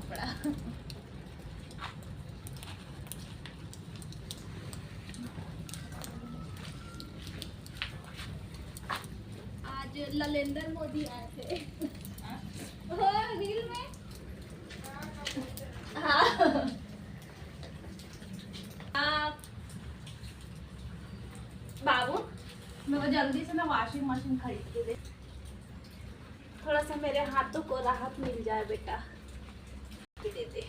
कपड़ा। आज ललेंदर मोदी आए थे रील में। हाँ बाबू मेरे को जल्दी से ना वॉशिंग मशीन खरीद के दे, थोड़ा सा मेरे हाथों को राहत मिल जाए बेटा। दे दे